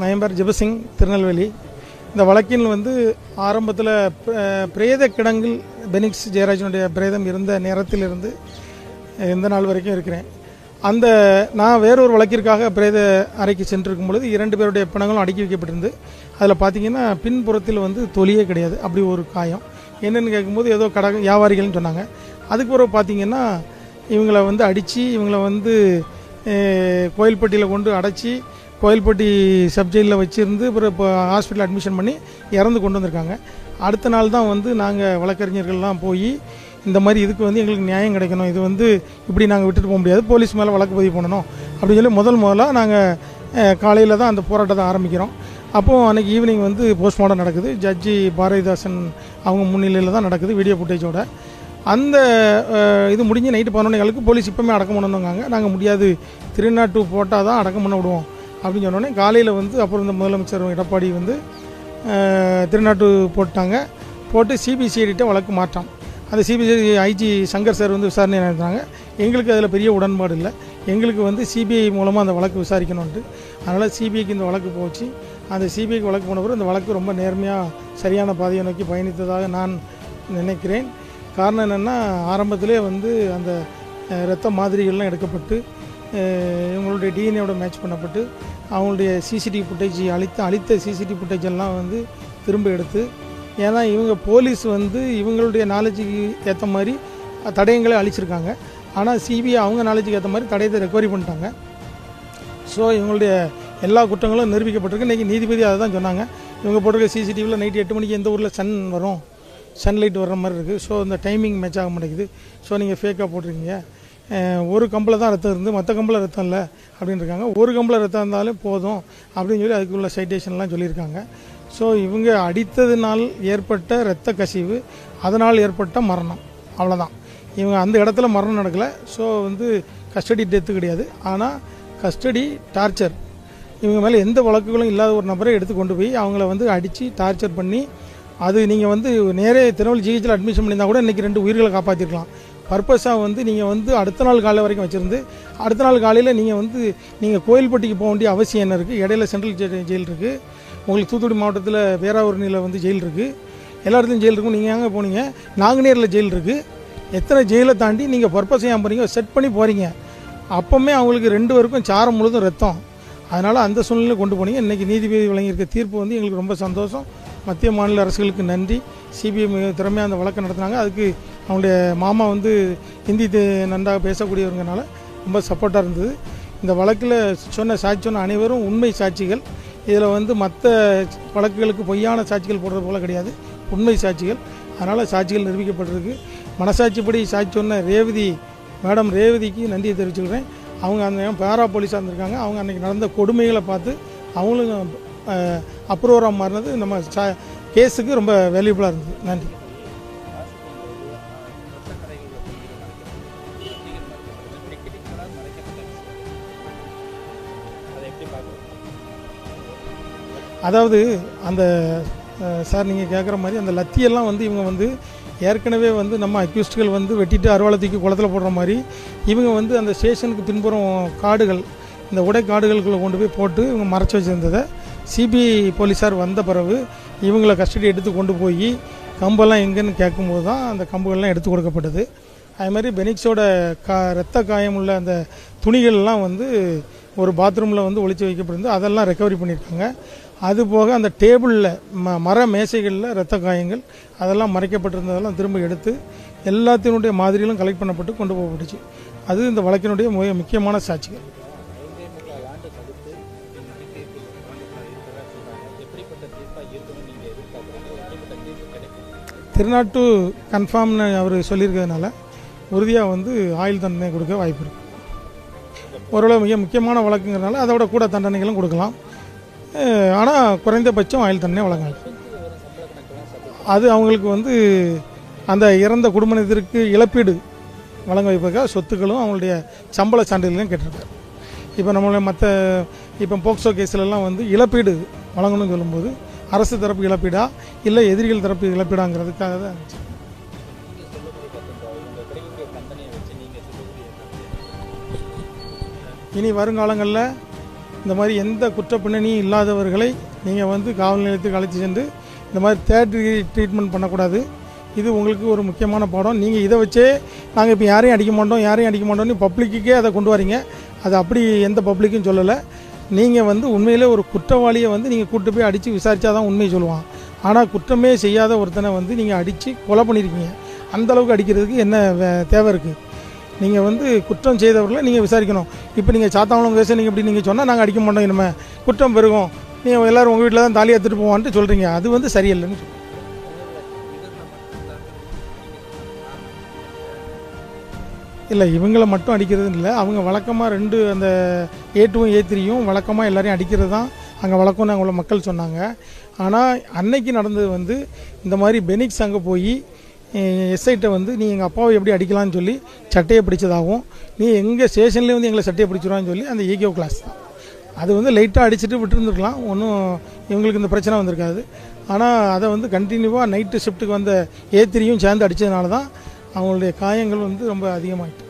என் பேர் ஜெபசிங், திருநெல்வேலி. இந்த வழக்கில் ஆரம்பத்தில் பிரேத கிடங்கில் பெனிக்ஸ் ஜெயராஜனுடைய பிரேதம் இருந்த நேரத்திலிருந்து இந்த நாள் வரைக்கும் இருக்கிறேன். நான் வேறொரு வழக்கிற்காக பிரேத அறைக்கு சென்றிருக்கும் பொழுது 2 பேருடைய பிணங்களும் அடுக்கி வைக்கப்பட்டிருந்து அதில் பார்த்தீங்கன்னா பின்புறத்தில் தொலியே கிடையாது. அப்படி ஒரு காயம். என்னென்னு கேட்கும்போது ஏதோ வியாபாரிகள்னு சொன்னாங்க. அதுக்கு பிறகு பார்த்தீங்கன்னா இவங்களை அடித்து இவங்களை கோயில்பட்டியில் கொண்டு அடைச்சி கோயில்பட்டி சப்ஜெயிலில் வச்சுருந்து இப்போ ஹாஸ்பிட்டல் அட்மிஷன் பண்ணி இறந்து கொண்டு வந்திருக்காங்க. அடுத்த நாள் தான் நாங்கள் வழக்கறிஞர்கள்லாம் போய் இந்த மாதிரி இதுக்கு எங்களுக்கு நியாயம் கிடைக்கணும், இது இப்படி நாங்கள் விட்டுட்டு போக முடியாது, போலீஸ் மேலே வழக்கு பதிவு பண்ணணும் அப்படின்னு சொல்லி முதலாக நாங்கள் காலையில் தான் அந்த போராட்டத்தை ஆரம்பிக்கிறோம். அப்போது அன்றைக்கி ஈவினிங் போஸ்ட்மார்ட்டம் நடக்குது. ஜட்ஜி பாரதிதாசன் அவங்க முன்னிலையில் தான் நடக்குது, வீடியோ ஃபுட்டேஜோட. அந்த இது முடிஞ்சு நைட்டு 11 போலீஸ் இப்போமே அடக்கம் பண்ணணுங்காங்க. நாங்கள் முடியாது, 302 போட்டால் தான் அடக்கம் பண்ண விடுவோம் அப்படின்னு சொன்னோடனே காலையில் அப்புறம் இந்த முதலமைச்சர் எடப்பாடி 302 போட்டாங்க. போட்டு சிபிசிஐடிட்ட வழக்கு மாற்றம். அந்த சிபிசிஐடி ஐஜி சங்கர் சார் விசாரணை நடத்துனாங்க. எங்களுக்கு அதில் பெரிய உடன்பாடு இல்லை. எங்களுக்கு சிபிஐ மூலமாக அந்த வழக்கு விசாரிக்கணுன்ட்டு, அதனால் சிபிஐக்கு இந்த வழக்கு போச்சு. அந்த சிபிஐக்கு வழக்கு போன பிறகு இந்த வழக்கு ரொம்ப நேர்மையாக சரியான பாதையை நோக்கி பயணித்ததாக நான் நினைக்கிறேன். காரணம் என்னென்னா, ஆரம்பத்திலே அந்த இரத்த மாதிரிகள்லாம் எடுக்கப்பட்டு இவங்களுடைய டிஎன்ஏவோட மேட்ச் பண்ணப்பட்டு அவங்களுடைய சிசிடிவி ஃபுட்டேஜ் அளித்த சிசிடிவி ஃபுட்டேஜ் எல்லாம் திரும்ப எடுத்து, ஏன்னா இவங்க போலீஸ் இவங்களுடைய நாலேஜுக்கு ஏற்ற மாதிரி தடயங்களை அழிச்சிருக்காங்க. ஆனால் சிபிஐ அவங்க நாலேஜுக்கு ஏற்ற மாதிரி தடயத்தை ரெக்கவரி பண்ணிட்டாங்க. ஸோ இவங்களுடைய எல்லா குற்றங்களும் நிரூபிக்கப்பட்டிருக்கு. இன்றைக்கி நீதிபதி அதை தான் சொன்னாங்க. இவங்க போட்டிருக்க சிசிடிவியில் நைட்டு 8 மணிக்கு எந்த ஊரில் சன்லைட் வர்ற மாதிரி இருக்குது. ஸோ இந்த டைமிங் மேட்ச் ஆக மாட்டேங்குது. ஸோ நீங்கள் ஃபேக்காக போட்டிருக்கீங்க, ஒரு கம்பில் தான் ரத்தம் இருந்து மற்ற கம்பில் ரத்தம் இல்லை அப்படின்னு இருக்காங்க. ஒரு கம்பில் ரத்தம் இருந்தாலும் போதும் அப்படின்னு சொல்லி அதுக்குள்ள சைட்டேஷன்லாம் சொல்லியிருக்காங்க. ஸோ இவங்க அடித்ததினால் ஏற்பட்ட இரத்த கசிவு, அதனால் ஏற்பட்ட மரணம், அவ்வளோதான். இவங்க அந்த இடத்துல மரணம் நடக்கலை. ஸோ கஸ்டடி டெத்து கிடையாது. ஆனால் கஸ்டடி டார்ச்சர், இவங்க மேலே எந்த வழக்குகளும் இல்லாத ஒரு நபரை எடுத்து கொண்டு போய் அவங்கள அடித்து டார்ச்சர் பண்ணி, அது நீங்கள் நேரே திருநெல்வேலி ஜிஹெச்சில் அட்மிஷன் பண்ணியிருந்தால் கூட இன்றைக்கி 2 உயிர்களை காப்பாற்றிருக்கலாம். பர்பஸாக நீங்கள் அடுத்த நாள் காலை வரைக்கும் வச்சுருந்து, அடுத்த நாள் காலையில் நீங்கள் கோயில்பட்டிக்கு போக வேண்டிய அவசியம் என்ன இருக்குது? இடையில சென்ட்ரல் ஜெயில் இருக்குது, உங்களுக்கு தூத்துக்குடி மாவட்டத்தில் பேராவூரணியில் ஜெயில் இருக்குது, எல்லா இடத்துலையும் ஜெயில் இருக்கும். நீங்கள் எங்கே போனீங்க? நாங்குநேரில் ஜெயில் இருக்குது. எத்தனை ஜெயிலை தாண்டி நீங்கள் பர்பஸை ஏன் போகிறீங்க? செட் பண்ணி போகிறீங்க. அப்போவுமே அவங்களுக்கு 2 பேருக்கும் சாரம் முழுதும் ரத்தம். அதனால் அந்த சூழ்நிலை கொண்டு போனீங்க. இன்றைக்கி நீதிபதி வழங்கியிருக்க தீர்ப்பு எங்களுக்கு ரொம்ப சந்தோஷம். மத்திய மாநில அரசுகளுக்கு நன்றி. சிபிஐ மிக திறமையாக அந்த வழக்கை நடத்தினாங்க. அதுக்கு அவங்களுடைய மாமா ஹிந்தி நன்றாக பேசக்கூடியவங்கனால ரொம்ப சப்போர்ட்டாக இருந்தது. இந்த வழக்கில் சாட்சி சொன்ன அனைவரும் உண்மை சாட்சிகள். இதில் மற்ற வழக்குகளுக்கு பொய்யான சாட்சிகள் போடுறது போல் கிடையாது, உண்மை சாட்சிகள். அதனால் சாட்சிகள் நிரூபிக்கப்பட்டிருக்கு. மனசாட்சிப்படி சாட்சி சொன்ன மேடம் ரேவதிக்கு நன்றியை தெரிவிச்சுக்கிறேன். அவங்க அந்த பேரா போலீஸாக இருந்திருக்காங்க. அவங்க அன்றைக்கி நடந்த கொடுமைகளை பார்த்து அவங்களும் அப்ரூவராக மாறினது நம்ம கேஸுக்கு ரொம்ப வேல்யூபுளாக இருந்தது. நன்றி. அதாவது அந்த சார் நீங்கள் கேட்குற மாதிரி அந்த லத்தியெல்லாம் இவங்க ஏற்கனவே நம்ம அக்யூஸ்டுகள் வெட்டிட்டு அறுவாளத்துக்கு குளத்தில் போடுற மாதிரி இவங்க அந்த ஸ்டேஷனுக்கு பின்புறம் காடுகள், இந்த உடை காடுகளுக்குள்ளே கொண்டு போய் போட்டு இவங்க மறைச்சி வச்சுருந்ததை சிபிஐ போலீஸார் வந்த பிறகு இவங்களை கஸ்டடி எடுத்து கொண்டு போய் கம்பெல்லாம் எங்கேன்னு கேட்கும்போது தான் அந்த கம்புகள்லாம் எடுத்து கொடுக்கப்பட்டது. அது மாதிரி பெனிக்ஸோட இரத்த காயம் உள்ள அந்த துணிகள்லாம் ஒரு பாத்ரூமில் ஒளிச்சு வைக்கப்பட்டிருந்து அதெல்லாம் ரெக்கவரி பண்ணியிருக்காங்க. அதுபோக அந்த டேபிளில் மர மேசைகளில் இரத்த காயங்கள் அதெல்லாம் மறைக்கப்பட்டிருந்ததெல்லாம் திரும்ப எடுத்து எல்லாத்தினுடைய மாதிரிகளும் கலெக்ட் பண்ணப்பட்டு கொண்டு போகப்பட்டுச்சு. அது இந்த வழக்கினுடைய மிக முக்கியமான சாட்சிகள். திருநாட்டு கன்ஃபார்ம்னு அவர் சொல்லியிருக்கிறதுனால உறுதியாக ஆயுள் தண்டனை கொடுக்க வாய்ப்பு இருக்குது. ஓரளவு மிக முக்கியமான வழக்குங்கிறதுனால அதோட கூட தண்டனைகளும் கொடுக்கலாம். ஆனால் குறைந்தபட்சம் ஆயுள் தண்டனை வழங்கலாம். அது அவங்களுக்கு அந்த இறந்த குடும்பத்திற்கு இழப்பீடு வழங்க வைப்பதற்காக சொத்துக்களும் அவங்களுடைய சம்பள சான்றிதழையும் கேட்டிருக்காரு. இப்போ இப்போ போக்சோ கேஸ்லலாம் இழப்பீடு வழங்கணும்னு சொல்லும்போது அரசு தரப்பு இழப்பீடா இல்லை எதிரிகள் தரப்பு இழப்பீடாங்கிறதுக்காக தான். இனி வருங்காலங்களில் இந்த மாதிரி எந்த குற்ற பின்னணியும் இல்லாதவர்களை நீங்கள் வந்து காவல் நிலையத்துக்கு அழைச்சி சென்று இந்த மாதிரி தேர்ட் ட்ரீட்மெண்ட் பண்ணக்கூடாது. இது உங்களுக்கு ஒரு முக்கியமான பாடம். நீங்கள் இதை வச்சே நாங்கள் இப்போ யாரையும் அடிக்க மாட்டோம்னு பப்ளிக்குக்கே அதை கொண்டு வரீங்க. அது அப்படி எந்த பப்ளிக்கும் சொல்லலை. நீங்கள் வந்து உண்மையிலே ஒரு குற்றவாளியை வந்து நீங்கள் கூப்பிட்டு போய் அடித்து விசாரித்தா தான் உண்மையை சொல்லுவான். ஆனால் குற்றமே செய்யாத ஒருத்தனை வந்து நீங்கள் அடித்து கொலை பண்ணியிருக்கீங்க. அந்தளவுக்கு அடிக்கிறதுக்கு என்ன தேவை இருக்குது? நீங்கள் வந்து குற்றம் செய்தவர்களை நீங்கள் விசாரிக்கணும். இப்போ நீங்கள் சாத்தாவளம் கேச நீங்கள் இப்படி நீங்கள் சொன்னால் நாங்கள் அடிக்க மாட்டோம், இனிமேல் குற்றம் பெருகும், நீங்கள் எல்லோரும் உங்கள் வீட்டில் தான் தாலி எடுத்துகிட்டு போவான்ட்டு சொல்கிறீங்க. அது வந்து சரியில்லைன்னு சொல்லுங்கள். இல்லை, இவங்களை மட்டும் அடிக்கிறது இல்லை. அவங்க வழக்கமாக 2 அந்த A2ம் A3யும் வழக்கமாக எல்லாரையும் அடிக்கிறது தான் அங்கே வழக்கம்னு அவங்கள மக்கள் சொன்னாங்க. ஆனால் அன்னைக்கு நடந்தது வந்து இந்த மாதிரி பெனிக்ஸ் அங்கே போய் எஸ்ஐட்ட வந்து நீ எங்கள் அப்பாவை எப்படி அடிக்கலான்னு சொல்லி சட்டையை பிடிச்சதாகவும், நீ எங்கள் ஸ்டேஷன்லேயே வந்து எங்களை சட்டையை பிடிச்சிருவான்னு சொல்லி அந்த ஈகோ கிளாஸ் தான். அது வந்து லைட்டாக அடிச்சுட்டு விட்டுருந்துருக்கலாம், ஒன்றும் இவங்களுக்கு இந்த பிரச்சனை வந்திருக்காது. ஆனால் அதை வந்து கண்டினியூவாக நைட்டு ஷிஃப்ட்டுக்கு வந்த A3யும் சேர்ந்து அடித்ததுனால தான் அவங்களுடைய காயங்கள் வந்து ரொம்ப அதிகமாகிட்டு.